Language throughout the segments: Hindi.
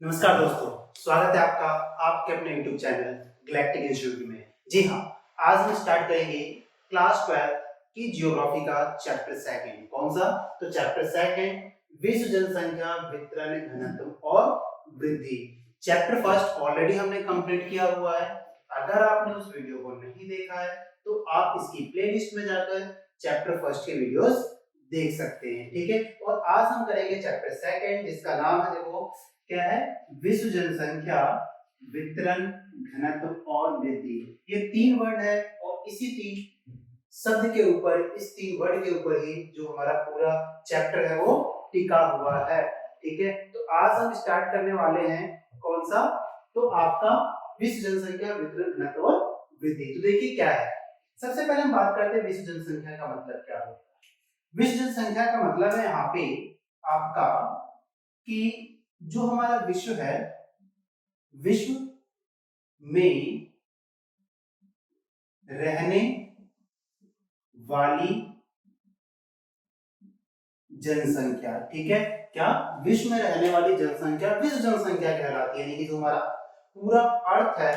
नमस्कार दोस्तों, स्वागत है आपका आपके अपने YouTube चैनल गैलेक्टिक इंस्टीट्यूट में। जी हाँ, आज हम स्टार्ट करेंगे क्लास 12 की जियोग्राफी का चैप्टर सेकंड। कौन सा? तो चैप्टर सेकंड, विश्व जनसंख्या वितरण घनत्व और वृद्धि। चैप्टर फर्स्ट ऑलरेडी हमने कंप्लीट किया हुआ है। अगर आपने उस वीडियो को नहीं देखा है तो आप इसकी प्लेलिस्ट में जाकर चैप्टर फर्स्ट के वीडियोस देख सकते हैं। ठीक है, और आज हम करेंगे चैप्टर सेकंड, जिसका नाम है, देखो क्या है, विश्व जनसंख्या वितरण घनत्व और वृद्धि। ये तीन वर्ड है और इसी तीन शब्द के ऊपर, इस तीन वर्ड के ऊपर ही जो हमारा पूरा चैप्टर है वो टिका हुआ है। ठीक है, तो आज हम स्टार्ट करने वाले हैं कौन सा? तो आपका विश्व जनसंख्या वितरण घनत्व और वृद्धि। तो देखिए क्या है, सबसे पहले हम बात करते हैं विश्व जनसंख्या का मतलब क्या होता है। विश्व जनसंख्या का मतलब है यहाँ पे आपका कि जो हमारा विश्व है, विश्व में रहने वाली जनसंख्या। ठीक है, क्या? विश्व में रहने वाली जनसंख्या विश्व जनसंख्या कहलाती है। यानी कि जो हमारा पूरा अर्थ है,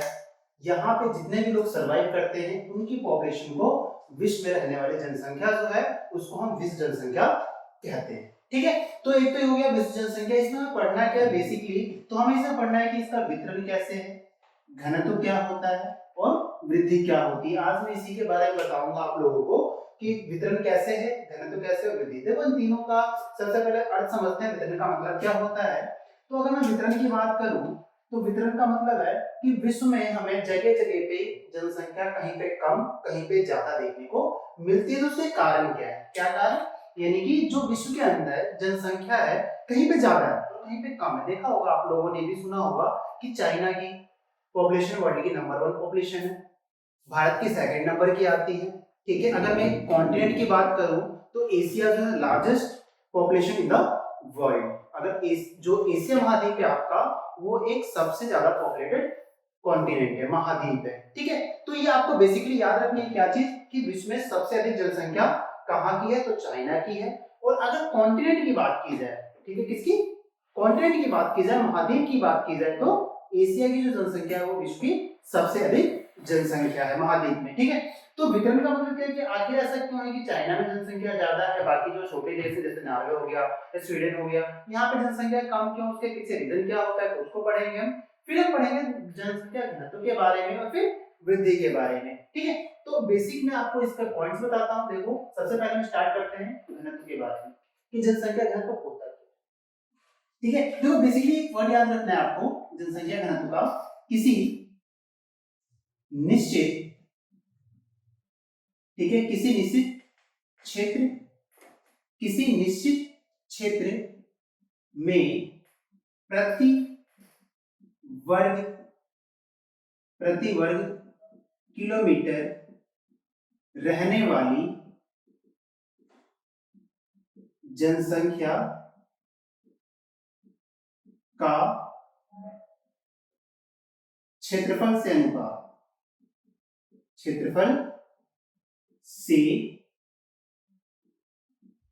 यहाँ पे जितने भी लोग सरवाइव करते हैं उनकी पॉपुलेशन को विश्व में रहने वाली जनसंख्या जो है उसको हम विश्व जनसंख्या कहते हैं। ठीक है, तो एक तो ये हो गया विश्व जनसंख्या। इसमें हमें पढ़ना क्या है बेसिकली, तो हमें इसमें पढ़ना है कि इसका वितरण कैसे है, घनत्व क्या होता है और वृद्धि क्या होती है। आज मैं इसी के बारे में बताऊंगा आप लोगों को कि वितरण कैसे है, घनत्व कैसे और वृद्धि। देखो इन तीनों का सबसे पहले अर्थ समझते हैं, वितरण का मतलब क्या होता है। तो अगर मैं वितरण की बात करूं तो वितरण का मतलब है कि विश्व में हमें जगह जगह पे जनसंख्या कहीं पे कम कहीं पे ज्यादा देखने को मिलती है। तो उसके कारण क्या है? क्या कारण? यानी कि जो विश्व के अंदर जनसंख्या है कहीं पे ज्यादा है और कहीं पे कम है। देखा होगा आप लोगों ने भी सुना होगा कि चाइना की पॉपुलेशन वर्ल्ड की नंबर 1 पॉपुलेशन है, भारत की सेकंड नंबर की आती है। ठीक है, अगर मैं कॉन्टिनेंट की बात करूं तो एशिया जो है largest population in the world. अगर जो एशिया महाद्वीप है आपका, वो एक सबसे ज्यादा पॉपुलेटेड कॉन्टिनेंट है, महाद्वीप है। ठीक है, तो ये आपको बेसिकली याद रखनी है क्या चीज, कि विश्व में सबसे अधिक जनसंख्या कहाँ की है? तो चाइना की है। और अगर कॉन्टिनेंट की बात की जाए, ठीक है, किसकी? कॉन्टिनेंट की बात की जाए, महाद्वीप की बात की जाए, तो एशिया की जो जनसंख्या है वो विश्व की सबसे अधिक जनसंख्या है महाद्वीप में। ठीक है, तो वितरण का मतलब क्या है कि आखिर ऐसा क्यों है कि चाइना में जनसंख्या ज्यादा है, बाकी जो छोटे देश है जैसे नॉर्वे हो गया या स्वीडन हो गया, यहाँ पे जनसंख्या कम क्यों? उसके पीछे रीजन क्या होता है, तो उसको पढ़ेंगे हम। फिर हम पढ़ेंगे जनसंख्या घनत्व के बारे में और फिर वृद्धि के बारे में। ठीक है, तो बेसिक में आपको इसका पॉइंट्स बताता हूँ। देखो सबसे पहले हम स्टार्ट करते हैं घनत्व के बारे में कि जनसंख्या घनत्व होता है। ठीक है, देखो बेसिकली एक वर्ड याद रखना है आपको जनसंख्या घनत्व का, किसी निश्चित, ठीक है, किसी निश्चित क्षेत्र, किसी निश्चित क्षेत्र में प्रति वर्ग किलोमीटर रहने वाली जनसंख्या का क्षेत्रफल से अनुपात, क्षेत्रफल से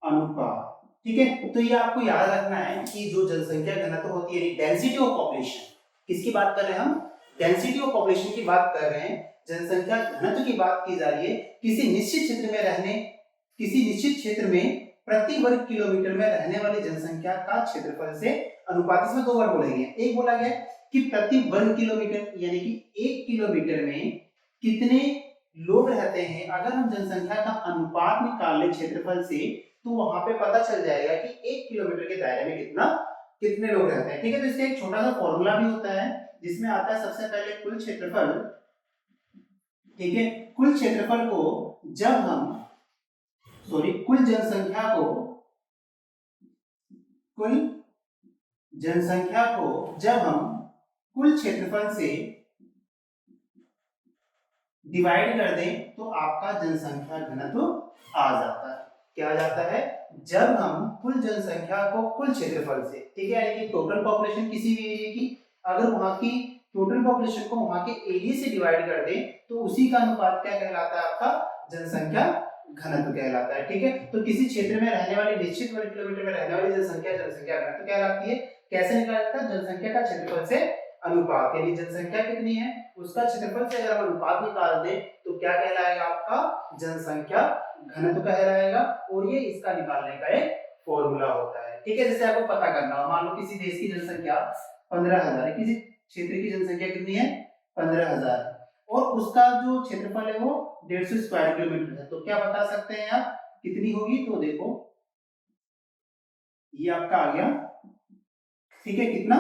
अनुपात। ठीक है, तो ये आपको याद रखना है कि जो जनसंख्या घनत्व होती है, डेंसिटी ऑफ पॉपुलेशन, किसकी बात कर रहे हैं हम? डेंसिटी ऑफ पॉपुलेशन की बात कर रहे हैं। जनसंख्या घनत्व की बात की जा रही है किसी निश्चित क्षेत्र में रहने, किसी निश्चित क्षेत्र में प्रति वर्ग किलोमीटर में रहने वाली जनसंख्या का क्षेत्रफल से अनुपात। इसमें दो वर्ड बोले गए, एक बोला गया कि प्रति वर्ग किलोमीटर, यानी कि 1 किलोमीटर में कितने लोग रहते हैं। अगर हम जनसंख्या का अनुपात निकाल ले क्षेत्रफल से, तो वहां पे पता चल जाएगा कि 1 किलोमीटर के दायरे में कितने लोग रहते हैं। ठीक है, तो इसका एक छोटा सा फॉर्मूला भी होता है जिसमें आता है सबसे पहले कुल क्षेत्रफल। ठीक है, कुल क्षेत्रफल को जब हम कुल जनसंख्या को जब हम कुल क्षेत्रफल से डिवाइड कर दें तो आपका जनसंख्या घनत्व आ जाता है। क्या आ जाता है? जब हम कुल जनसंख्या को कुल क्षेत्रफल से, ठीक है, यानी कि टोटल पॉपुलेशन किसी भी एरिया की, अगर वहां की टोटल पॉपुलेशन को वहां के एरिया से डिवाइड कर दें तो उसी का अनुपात क्या कहलाता है? आपका जनसंख्या घनत्व कहलाता है। ठीक है, तो किसी क्षेत्र में रहने वाली निश्चित वर्ग किलोमीटर में रहने वाली जनसंख्या घनत्व कहलाती है। कैसे निकाला जाता है? जनसंख्या का क्षेत्रफल से अनुपात, यानी जनसंख्या कितनी है उसका क्षेत्रफल से अगर हम अनुपात निकाल दें तो क्या कहलाएगा? आपका जनसंख्या घनत्व कहलाएगा, और ये इसका निकालने का एक फॉर्मूला होता है। ठीक है, जैसे आपको पता करना हो, मान लो किसी देश की जनसंख्या 15,000 है, किसी क्षेत्र की जनसंख्या कितनी है? 15,000, और उसका जो क्षेत्रफल है वो 150 स्क्वायर किलोमीटर है, तो क्या बता सकते हैं आप कितनी होगी? तो देखो ये आपका आ गया, ठीक है, कितना?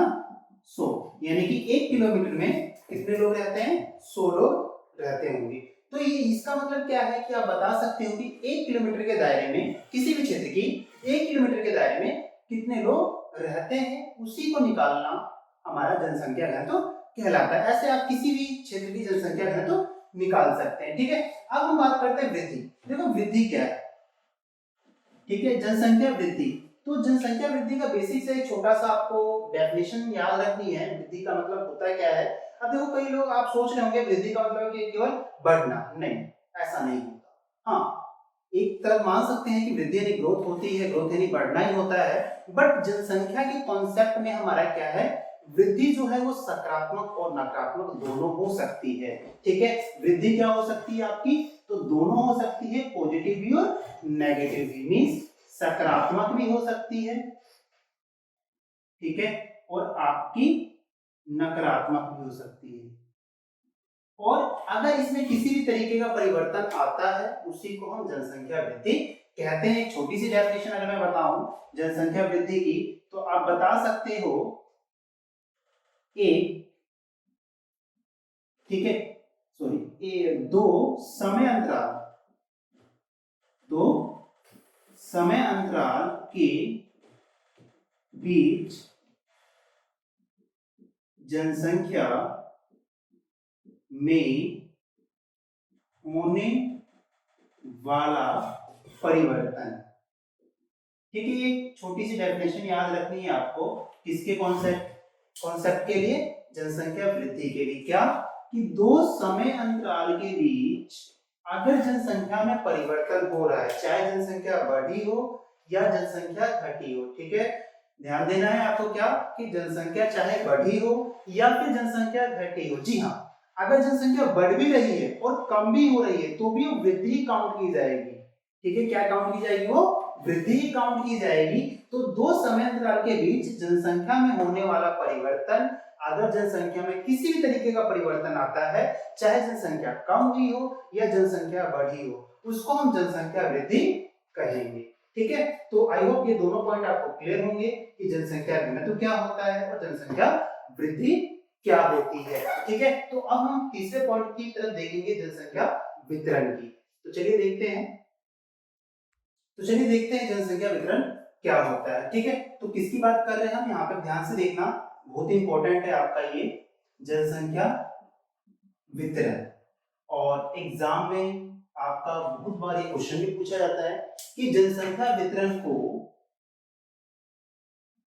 100, यानी कि 1 किलोमीटर में कितने लोग रहते हैं? 100 लोग रहते होंगे। तो ये इसका मतलब क्या है कि आप बता सकते हो कि 1 किलोमीटर के दायरे में, किसी भी क्षेत्र की 1 किलोमीटर के दायरे में कितने लोग रहते हैं, उसी को निकालना हमारा जनसंख्या घनत्व कहलाता है। ऐसे आप किसी भी क्षेत्र की जनसंख्या घनत्व निकाल सकते हैं। ठीक है, अब हम बात करते हैं वृद्धि। देखो वृद्धि क्या है, ठीक है, जनसंख्या वृद्धि। तो जनसंख्या वृद्धि का बेसिक से एक छोटा सा आपको डेफिनेशन याद रखनी है। वृद्धि का मतलब होता क्या है? अब देखो कई लोग आप सोच रहे होंगे वृद्धि का मतलब कि केवल बढ़ना, नहीं, ऐसा नहीं होता। हाँ, एक तरफ मान सकते हैं कि वृद्धि यानी ग्रोथ होती है, ग्रोथ यानी बढ़ना ही होता है, बट जनसंख्या के कॉन्सेप्ट में हमारा क्या है? वृद्धि जो है वो सकारात्मक और नकारात्मक दोनों हो सकती है। ठीक है, वृद्धि क्या हो सकती है आपकी? तो दोनों हो सकती है, पॉजिटिव भी और नेगेटिव भी, मींस सकारात्मक भी हो सकती है, ठीक है, और आपकी नकारात्मक भी हो सकती है। और अगर इसमें किसी भी तरीके का परिवर्तन आता है उसी को हम जनसंख्या वृद्धि कहते हैं। एक छोटी सी डेफिनेशन अगर मैं बताऊं जनसंख्या वृद्धि की, तो आप बता सकते हो एक, ठीक है, सॉरी, दो समय अंतराल, दो समय अंतराल के बीच जनसंख्या में होने वाला परिवर्तन। ठीक है, ये छोटी सी डेफिनेशन याद रखनी है आपको, किसके कॉन्सेप्ट के लिए? जनसंख्या वृद्धि के लिए। क्या कि दो समय अंतराल के बीच अगर जनसंख्या में परिवर्तन हो रहा है, चाहे जनसंख्या बढ़ी हो या जनसंख्या घटी हो, ठीक है, ध्यान देना है आपको क्या कि जनसंख्या चाहे बढ़ी हो या फिर जनसंख्या घटी हो, जी हाँ, अगर जनसंख्या बढ़ भी रही है और कम भी हो रही है तो भी वो वृद्धि काउंट की जाएगी। ठीक है, क्या काउंट की जाएगी? वो वृद्धि काउंट की जाएगी। तो दो समय अंतराल के बीच जनसंख्या में होने वाला परिवर्तन, अगर जनसंख्या में किसी भी तरीके का परिवर्तन आता है, चाहे जनसंख्या कम हुई हो या जनसंख्या बढ़ी हो, उसको हम जनसंख्या वृद्धि कहेंगे। ठीक है, तो आई होप ये दोनों पॉइंट आपको क्लियर होंगे कि जनसंख्या घनत्व क्या होता है और जनसंख्या वृद्धि क्या होती है। ठीक है, तो अब हम तीसरे पॉइंट की तरफ देखेंगे, जनसंख्या वितरण की। तो चलिए देखते हैं, जनसंख्या वितरण क्या होता है। ठीक है, तो किसकी बात कर रहे हैं हम यहाँ पे? ध्यान से देखना, बहुत इंपॉर्टेंट है आपका ये जनसंख्या वितरण। और एग्जाम में आपका बहुत बार ये क्वेश्चन भी पूछा जाता है कि जनसंख्या वितरण को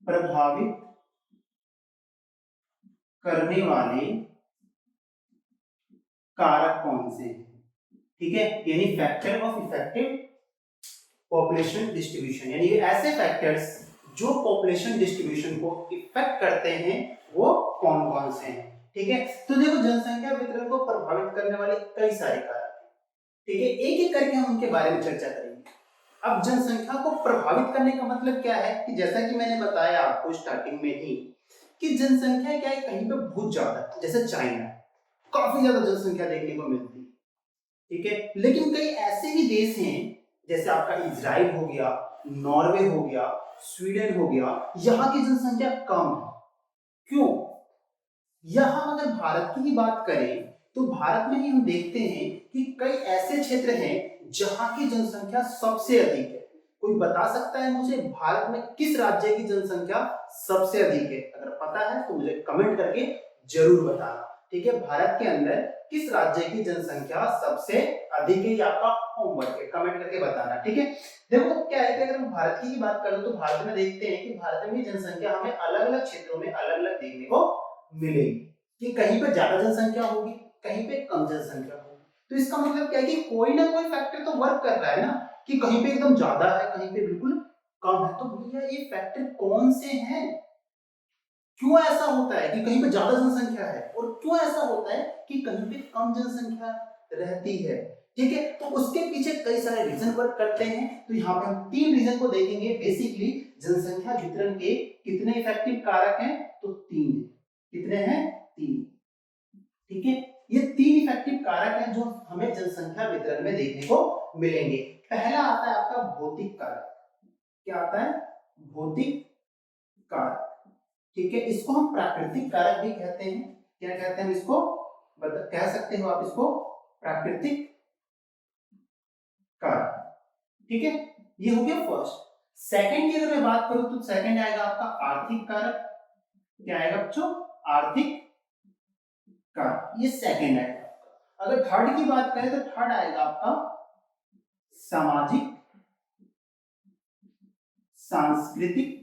प्रभावित करने वाले कारक कौन से हैं? ठीक है, यानी factor of effective population distribution, यानी ऐसे फैक्टर्स जो पॉपुलेशन डिस्ट्रीब्यूशन को इफेक्ट करते हैं वो कौन कौन से हैं। ठीक है, तो देखो जनसंख्या वितरण को प्रभावित करने वाले कई सारे कारक हैं। ठीक है, एक एक करके हम उनके बारे में चर्चा करेंगे। अब जनसंख्या को प्रभावित करने का मतलब क्या है कि जैसा कि मैंने बताया आपको स्टार्टिंग में ही कि जनसंख्या क्या है, कहीं पे बहुत ज्यादा, जैसे चाइना, काफी ज्यादा जनसंख्या देखने को मिलती है। ठीक है, लेकिन कई ऐसे भी देश हैं जैसे आपका इजराइल हो गया, नॉर्वे हो गया, स्वीडन हो गया, यहाँ की जनसंख्या कम है। क्यों? यहाँ अगर भारत की ही बात करें तो भारत में ही हम देखते हैं कि कई ऐसे क्षेत्र हैं जहाँ की जनसंख्या सबसे अधिक है। कोई बता सकता है मुझे भारत में किस राज्य की जनसंख्या सबसे अधिक है? अगर पता है तो मुझे कमेंट करके जरूर बताना। ठीक है, भारत के अंदर किस राज्य की जनसंख्या सबसे अधिक है, ये आपका होमवर्क है, कमेंट करके बताना। ठीक है, देखो क्या है कि अगर हम भारत की ही बात करें तो भारत में देखते हैं कि भारत में जनसंख्या हमें अलग अलग क्षेत्रों में अलग अलग देखने को मिलेगी कि कहीं पे ज्यादा जनसंख्या होगी, कहीं पे कम जनसंख्या होगी। तो इसका मतलब क्या है कि कोई ना कोई फैक्टर तो वर्क कर रहा है ना, कि कहीं पे एकदम ज्यादा है, कहीं पे बिल्कुल कम है। तो भैया ये फैक्टर कौन से हैं? क्यों ऐसा होता है कि कहीं पे ज्यादा जनसंख्या है और क्यों ऐसा होता है कि कहीं पे कम जनसंख्या रहती है। ठीक है, तो उसके पीछे कई सारे रीजन वर्क करते हैं। तो यहाँ पे हम 3 रीजन को देखेंगे बेसिकली। जनसंख्या वितरण के कितने इफेक्टिव कारक हैं? तो 3। कितने हैं? 3। ठीक है, ये 3 इफेक्टिव कारक हैं जो हमें जनसंख्या वितरण में देखने को मिलेंगे। पहला आता है आपका भौतिक कारक। क्या आता है? भौतिक कारक। ठीक है, इसको हम प्राकृतिक कारक भी कहते हैं। क्या कहते हैं इसको? कह सकते हो आप इसको प्राकृतिक कारक। ठीक है, ये हो गया फर्स्ट। सेकंड की अगर मैं बात करूं तो सेकंड आएगा आपका आर्थिक कारक। क्या आएगा बच्चों? आर्थिक कारक, ये सेकंड आएगा। अगर थर्ड की बात करें तो थर्ड आएगा आपका सामाजिक सांस्कृतिक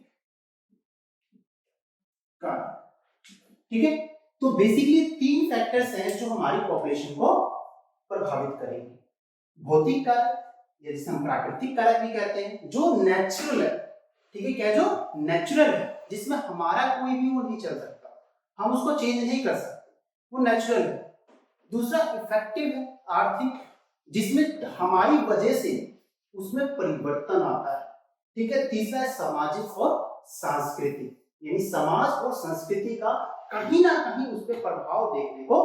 कारक। ठीक है, तो बेसिकली 3 फैक्टर्स हैं जो हमारी पॉपुलेशन को प्रभावित करेंगे। भौतिक कारक या जिसे हम प्राकृतिक कारक भी कहते हैं, जो नेचुरल है। ठीक है, क्या? जो नेचुरल है, जिसमें हमारा कोई भी वो नहीं चल सकता, हम उसको चेंज नहीं कर सकते, वो नेचुरल है। दूसरा इफेक्टिव है, आर्थिक, जिसमें हमारी वजह से उसमें परिवर्तन आता है। ठीक है, तीसरा है सामाजिक और सांस्कृतिक, यानी समाज और संस्कृति का कहीं ना कहीं उस पर प्रभाव देखने को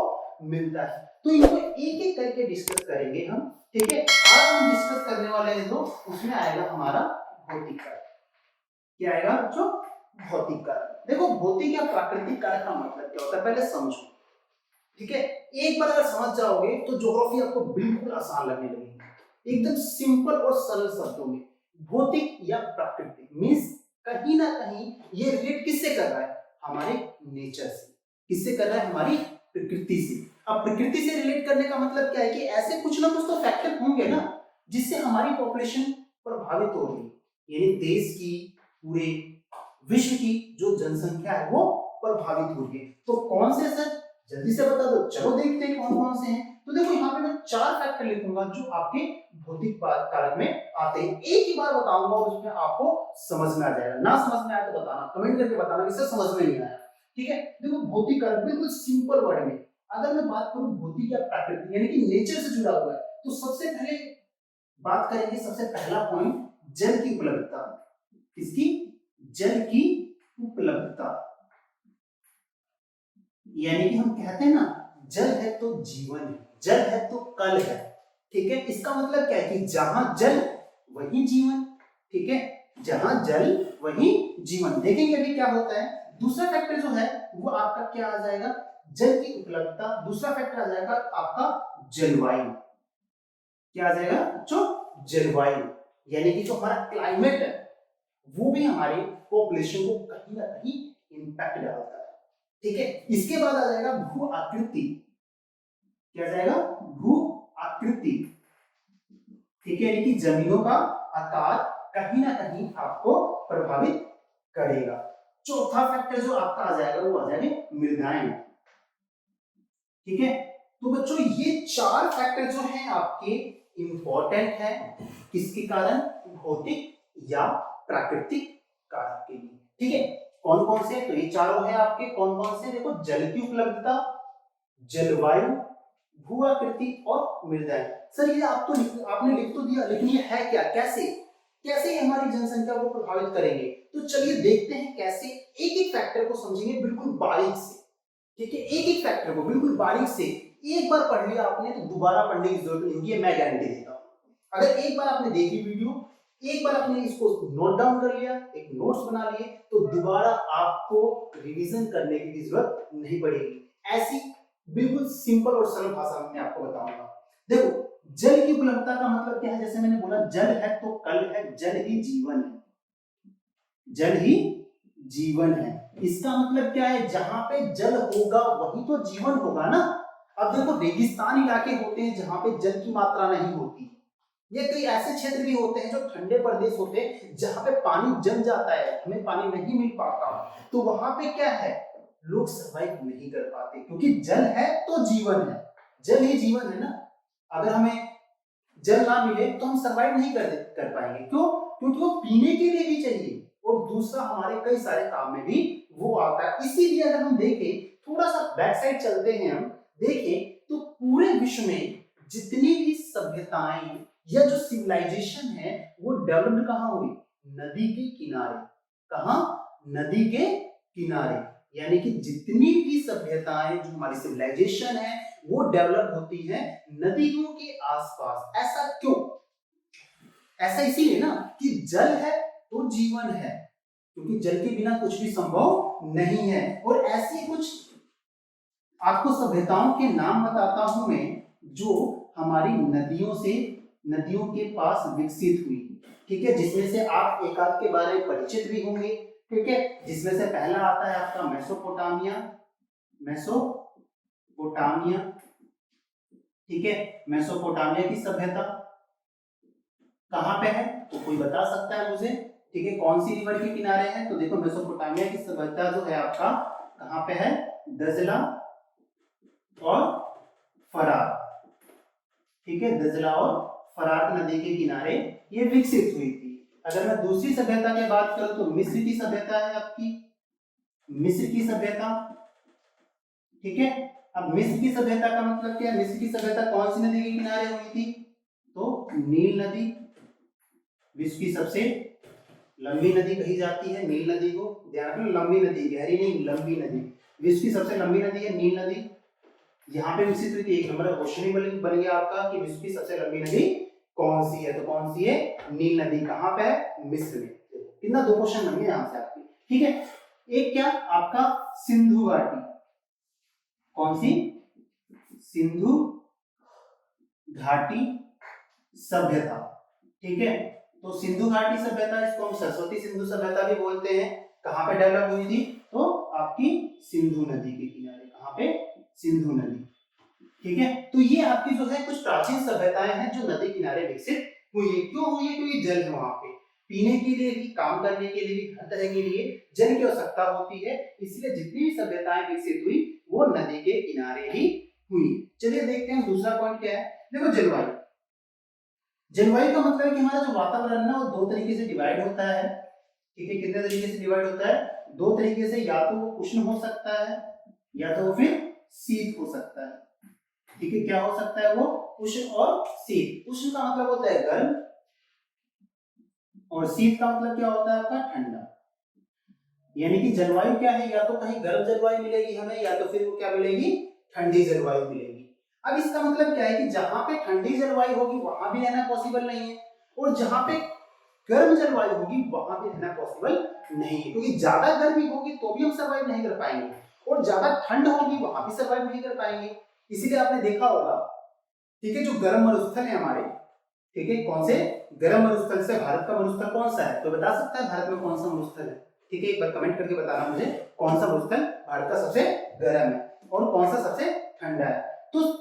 मिलता है। तो इनको एक एक करके डिस्कस करेंगे हम। ठीक है, आज हम डिस्कस करने वाले हैं जो उसमें आएगा हमारा भौतिक कारक। क्या आएगा बच्चों? भौतिक कारक। देखो, भौतिक या प्राकृतिक कारक का मतलब क्या होता है पहले समझो। ठीक है, एक बार अगर समझ जाओगे तो ज्योग्राफी आपको बिल्कुल आसान लगने लगेगी। एकदम सिंपल और सरल शब्दों में भौतिक या प्राकृतिक मींस कहीं ना कहीं ये रिलेट किससे कर रहा है? हमारे नेचर से। किससे कर रहा है? हमारी प्रकृति से। अब प्रकृति से रिलेट करने का मतलब क्या है कि ऐसे कुछ ना कुछ तो फैक्टर होंगे ना जिससे हमारी पॉपुलेशन प्रभावित हो रही है, यानी देश की, पूरे विश्व की जो जनसंख्या है वो प्रभावित हो रही है। तो कौन से सर? जल्दी से बता दो। चलो देखते हैं कौन कौन से हैं। तो देखो, यहाँ पे मैं 4 फैक्टर लिखूंगा जो आपके भौतिक कारक में आते हैं। एक ही बार बताऊंगा और उसमें आपको समझ में आ जाएगा। ना समझ में आया तो बताना, कमेंट करके बताना कि सर समझ में नहीं आया। ठीक है, देखो भौतिक कारक बिल्कुल सिंपल वर्ड में अगर मैं बात करूं भौतिक या प्राकृतिक यानी कि नेचर से जुड़ा हुआ है, तो सबसे पहले बात करेंगे। सबसे पहला पॉइंट जल की उपलब्धता। किसकी? जल की उपलब्धता। यानी कि हम कहते हैं ना, जल है तो जीवन है, जल है तो कल है। ठीक है, इसका मतलब क्या है कि जहां जल वहीं जीवन। ठीक है, जहां जल वहीं जीवन। देखेंगे अभी क्या होता है। दूसरा फैक्टर जो है वो आपका क्या आ जाएगा? जल की उपलब्धता। दूसरा फैक्टर आ जाएगा आपका जलवायु। क्या आ जाएगा बच्चों? जलवायु, यानी कि जो हमारा क्लाइमेट है वो भी हमारे पॉपुलेशन को कहीं ना कहीं इंपैक्ट डालता है। ठीक है, इसके बाद आ जाएगा भू आकृति। क्या जाएगा? भू आकृति। ठीक है, यानी कि जमीनों का आकार कहीं ना कहीं आपको प्रभावित करेगा। चौथा फैक्टर जो आपका आ जाएगा वो आ जाएगा मृदाएं। ठीक है, तो बच्चों ये 4 फैक्टर जो हैं आपके इंपॉर्टेंट है। किसके कारण? भौतिक या प्राकृतिक कारक के लिए। ठीक है, कौन कौन से? तो ये चारों है आपके। कौन कौन से? देखो, जल की उपलब्धता, जलवायु, भू आकृति और मृदाएं। सर ये आप तो आपने लिख तो दिया, लेकिन ये है क्या? कैसे कैसे ये हमारी जनसंख्या को प्रभावित करेंगे? तो चलिए देखते हैं कैसे। एक एक फैक्टर को समझेंगे बिल्कुल बारीक से। ठीक है, एक एक फैक्टर को बिल्कुल बारीक से। एक बार पढ़ लिया आपने तो दोबारा पढ़ने की जरूरत नहीं होगी, मैं गारंटी देता हूं। अगर एक बार आपने देखी वीडियो, एक बार आपने इसको नोट डाउन कर लिया, एक नोट्स बना लिए, तो दोबारा आपको रिवीजन करने की जरूरत नहीं पड़ेगी। ऐसी बिल्कुल सिंपल और सरल भाषा में मैं आपको बताऊंगा। देखो, जल की उपलब्धता का मतलब क्या है? जैसे मैंने बोला, जल है तो कल है, जल ही जीवन है। जल ही जीवन है, इसका मतलब क्या है? जहां पे जल होगा वहीं तो जीवन होगा ना। अब देखो, रेगिस्तान इलाके होते हैं जहां पे जल की मात्रा नहीं होती। ये कई ऐसे क्षेत्र भी होते हैं जो ठंडे प्रदेश होते हैं जहां पे पानी जम जाता है, हमें पानी नहीं मिल पाता, तो वहां पे क्या है? लोग सर्वाइव नहीं कर पाते, क्योंकि जल है तो जीवन है। जल ही जीवन है ना। अगर हमें जल ना मिले तो हम सर्वाइव नहीं कर पाएंगे। क्यों? क्योंकि वो पीने के लिए भी चाहिए और दूसरा हमारे कई सारे काम में भी वो आता है। इसीलिए अगर हम देखें, थोड़ा सा बैक साइड चलते हैं, हम देखें तो पूरे विश्व में जितनी भी सभ्यताएं या जो सिविलाइजेशन है वो डेवलप्ड कहाँ हुई? नदी के किनारे। कहाँ? नदी के किनारे। यानी कि जितनी भी सभ्यताएं, जो हमारी सिविलाइजेशन है, वो डेवलप होती है नदियों के आसपास। ऐसा क्यों? ऐसा इसीलिए ना कि जल है तो जीवन है, क्योंकि जल के बिना कुछ भी संभव नहीं है। और ऐसी कुछ आपको सभ्यताओं के नाम बताता हूं मैं, जो हमारी नदियों के पास विकसित हुई। ठीक है, जिसमें से आप एक आध के बारे में परिचित भी होंगे। ठीक है, जिसमें से पहला आता है आपका मेसोपोटामिया। मेसोपोटामिया, ठीक है, मेसोपोटामिया की सभ्यता कहाँ पे है? तो कोई बता सकता है मुझे? ठीक है, कौन सी रिवर के किनारे है? तो देखो मेसोपोटामिया की सभ्यता जो है आपका कहाँ पे है? दजला और फरात। ठीक है, दजला और फरात नदी के किनारे ये विकसित हुई थी। अगर मैं दूसरी सभ्यता की बात करूं तो मिस्र की सभ्यता है आपकी, मिस्र की सभ्यता। ठीक है, अब मिस्र की सभ्यता का मतलब क्या है? मिस्र की सभ्यता कौन सी नदी के किनारे हुई थी? तो नील नदी, विश्व की सबसे लंबी नदी कही जाती है नील नदी को। ध्यान रखना, लंबी नदी, गहरी नहीं, लंबी नदी। विश्व की सबसे लंबी नदी है नील नदी, यहाँ पे विकसित हुई थी। एक नंबर क्वेश्चन ही बन गया आपका कि विश्व की सबसे लंबी नदी कौन सी है? तो कौन सी है? नील नदी। कहाँ पे है? मिस्र में। कितना, 2 क्वेश्चन बन गए यहाँ से आपके। ठीक है, एक क्या आपका सिंधु घाटी। कौन सी? सिंधु घाटी सभ्यता। ठीक है, तो सिंधु घाटी सभ्यता, इसको हम सरस्वती सिंधु सभ्यता भी बोलते हैं। कहाँ पे डेवलप हुई थी? तो आपकी सिंधु नदी के किनारे। कहाँ पे? सिंधु नदी। ठीक है, तो ये आपकी जो है कुछ प्राचीन सभ्यताएं हैं जो नदी किनारे विकसित हुई है। क्यों हुई है? क्योंकि जल है वहां पे, पीने के लिए भी, काम करने के लिए भी, हर तरह के लिए जल की आवश्यकता होती है। इसलिए जितनी भी सभ्यताएं विकसित हुई वो नदी के किनारे ही हुई। चलिए देखते हैं दूसरा पॉइंट क्या है। देखो, जलवायु। जलवायु का मतलब है कि हमारा जो वातावरण ना वो 2 तरीके से डिवाइड होता है। ठीक है, कितने तरीके से डिवाइड होता है? 2 तरीके से। या तो वो उष्ण हो सकता है, या तो फिर शीत हो सकता है। ठीक है, क्या हो सकता है वो? उष्ण और शीत। उष्ण का मतलब होता है गर्म, और शीत का मतलब क्या होता है आपका? ठंडा। यानी कि जलवायु क्या है? या तो कहीं गर्म जलवायु मिलेगी हमें, या तो फिर वो क्या मिलेगी? ठंडी जलवायु मिलेगी। अब इसका मतलब क्या है कि जहां पे ठंडी जलवायु होगी वहां भी रहना पॉसिबल नहीं है, और जहां पे गर्म जलवायु होगी वहां भी रहना पॉसिबल नहीं है। क्योंकि ज्यादा गर्मी होगी तो भी हम सर्वाइव नहीं कर पाएंगे, और ज्यादा ठंड होगी वहां भी सर्वाइव नहीं कर पाएंगे। इसीलिए आपने देखा होगा, ठीक है, जो गर्म मरुस्थल है हमारे, ठीक है, कौन से? गर्म मरुस्थल से भारत का मरुस्थल कौन सा है? तो बता सकता है भारत में कौन सा मरुस्थल है? ठीक है, एक बार कमेंट करके बताना मुझे, कौन सा मरुस्थल भारत का सबसे गर्म है और कौन सा सबसे ठंडा है। तो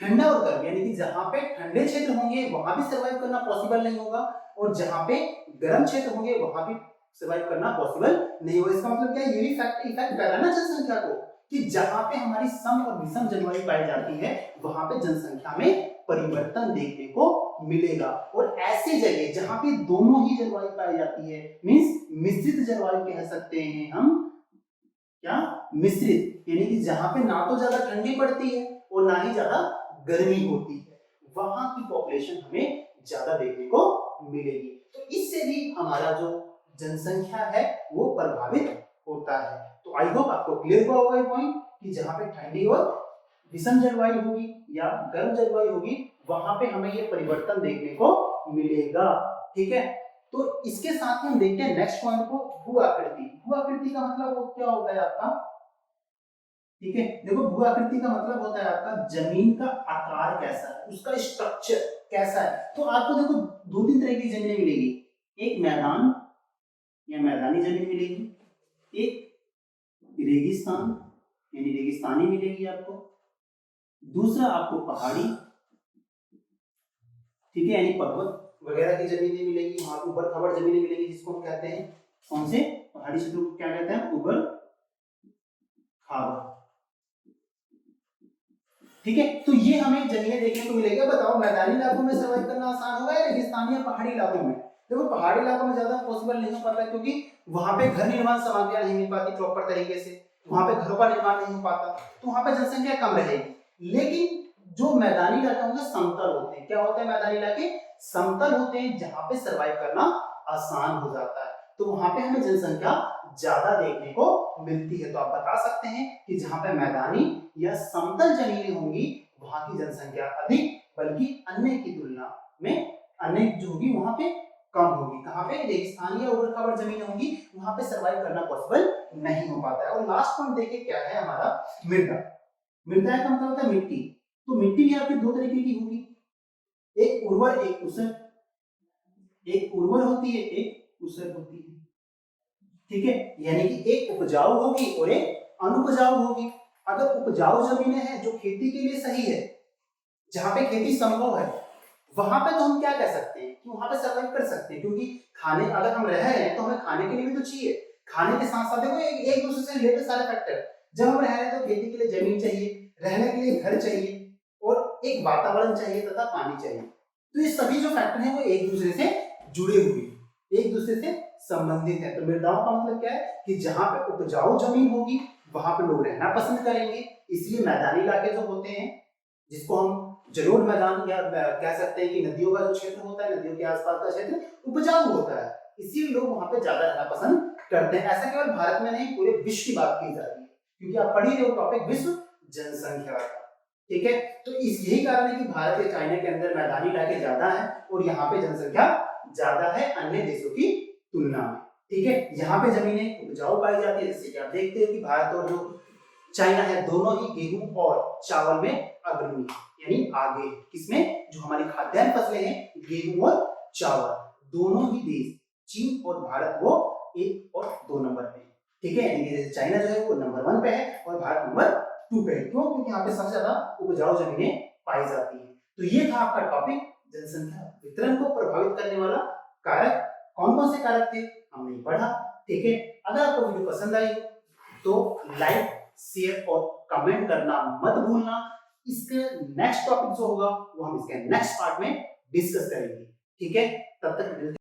ठंडा और गर्म, यानी कि जहां पे ठंडे क्षेत्र होंगे वहां भी सर्वाइव करना पॉसिबल नहीं होगा, और जहां पे गर्म क्षेत्र होंगे वहां भी सर्वाइव करना पॉसिबल नहीं होगा। इसका मतलब क्या है? ये भी फैक्ट इफेक्ट कर रहा है ना जनसंख्या को, कि जहां पे हमारी सम और विषम जलवायु पाई जाती है वहां पे जनसंख्या में परिवर्तन देखने को मिलेगा। और ऐसे जगह जहां पे दोनों ही जलवायु पाई जाती है, मींस मिश्रित जलवायु कह सकते हैं हम। क्या? मिश्रित, यानी कि जहां पे ना तो ज्यादा ठंडी पड़ती है और ना ही ज्यादा गर्मी होती है, वहां की पॉपुलेशन हमें ज्यादा देखने को मिलेगी। तो इससे भी हमारा जो जनसंख्या है वो प्रभावित होता है। तो आई होप आपको क्लियर हुआ होगा ये पॉइंट, कि जहां पे ठंडी और विषम जलवायु होगी या गर्म जलवायु होगी वहां पे हमें ये परिवर्तन देखने को मिलेगा। ठीक है, तो इसके साथ ही हम देखते हैं नेक्स्ट पॉइंट को, भू आकृति। भू आकृति का मतलब वो क्या होता है आपका? ठीक है, देखो, भू आकृति का मतलब होता है आपका जमीन का आकार कैसा है, उसका स्ट्रक्चर कैसा है। तो आपको देखो 2-3 तरह की जमीनें मिलेगी। एक मैदान या मैदानी जमीन मिलेगी, एक रेगिस्तान यानी रेगिस्तानी मिलेगी आपको, दूसरा आपको पहाड़ी, ठीक है, यानी पर्वत वगैरह की जमीनें मिलेगी, वहां पर ऊबड़ खाबड़ जमीनें मिलेंगी, जिसको हम कहते हैं कौन से? पहाड़ी क्षेत्रों को क्या कहते हैं? ऊबड़ खाबड़। ठीक है, तो ये हमें जमीनें देखने को मिलेगी। बताओ, मैदानी इलाकों में सर्वाइव करना आसान होगा या रेगिस्तानी या पहाड़ी इलाकों में? देखो पहाड़ी इलाकों में ज्यादा पॉसिबल नहीं हो पाता क्योंकि वहां पे घर निर्माण सामग्रियां नहीं मिल पाती प्रॉपर तरीके से, वहां पे घरों का निर्माण नहीं हो पाता, तो वहां पे जनसंख्या कम रहेगी। लेकिन जो मैदानी इलाके होंगे समतल होते हैं, क्या होते हैं मैदानी इलाके? समतल होते हैं, जहां पे सर्वाइव करना आसान हो जाता है, तो वहां पे हमें जनसंख्या ज्यादा देखने को मिलती है। तो आप बता सकते हैं कि जहां पे मैदानी या समतल जमीनें होंगी वहां की जनसंख्या अधिक, बल्कि अन्य की तुलना में अन्य जो होगी वहां पे कम होगी। कहां पे? रेगिस्तान या उबड़ खाबड़ जमीन होगी वहां पे सर्वाइव करना पॉसिबल नहीं हो पाता है। और लास्ट पॉइंट देखिए क्या है हमारा, मृदा। मृदा का मतलब होता है मिट्टी। तो मिट्टी भी आपकी दो तरीके की होगी, एक उर्वर एक ऊसर, एक उर्वर होती है एक ऊसर होती है, ठीक है, यानी कि एक उपजाऊ होगी और एक अनुपजाऊ होगी। अगर उपजाऊ जमीनें हैं जो खेती के लिए सही है, जहां पे खेती संभव है, वहां पे तो हम क्या कह सकते हैं कि वहां पे सर्वाइव कर सकते हैं, क्योंकि खाने अगर हम रह रहे हैं तो हमें खाने के लिए भी तो चाहिए। खाने के साथ साथ देखो एक दूसरे से रिलेटेड सारे फैक्टर, जब हम रह रहे हैं तो खेती के लिए जमीन चाहिए, रहने के लिए घर चाहिए और एक वातावरण चाहिए तथा पानी चाहिए। तो ये सभी जो फैक्टर हैं वो एक दूसरे से जुड़े हुए, एक दूसरे से संबंधित है। तो मृदाओं का मतलब क्या है कि जहां पे उपजाऊ जमीन होगी वहां पे लोग रहना पसंद करेंगे, इसलिए मैदानी इलाके जो होते हैं, जिसको हम जलोढ़ मैदान या कह सकते हैं कि नदियों का जो क्षेत्र होता है, नदियों के आसपास का क्षेत्र उपजाऊ होता है, इसीलिए लोग वहां पे ज्यादा रहना पसंद करते हैं। ऐसा केवल भारत में नहीं, पूरे विश्व की बात की जाती है, क्योंकि आप पढ़ ही रहे हो टॉपिक विश्व जनसंख्या का, ठीक है। तो इस यही कारण है कि भारत या चाइना के अंदर मैदानी इलाके ज्यादा है और यहाँ पे जनसंख्या ज्यादा है अन्य देशों की तुलना में, ठीक है। यहाँ पे जमीनें उपजाऊ पाई जाती है, जैसे कि आप देखते हैं कि भारत और जो चाइना है दोनों ही गेहूं और चावल में अग्रणी, यानी आगे किसमें? जो हमारी खाद्यान्न फसलें हैं गेहूं और चावल, दोनों ही देश चीन और भारत वो 1 और 2 नंबर पे, ठीक है। यानी कि चाइना जो है वो नंबर 1 पे है और भारत नंबर 2 पे है। क्यों? क्योंकि यहाँ पे सबसे ज्यादा उपजाऊ जमीनें पाई जाती है। तो ये था आपका टॉपिक, जनसंख्या वितरण को प्रभावित करने वाला कारक। कौन कौन से कारक थे हमने पढ़ा, ठीक है। अगर आपको वीडियो पसंद आई तो लाइक शेयर और कमेंट करना मत भूलना। इसके नेक्स्ट टॉपिक जो होगा वो हम इसके नेक्स्ट पार्ट में डिस्कस करेंगे, ठीक है। तब तक मिलते हैं।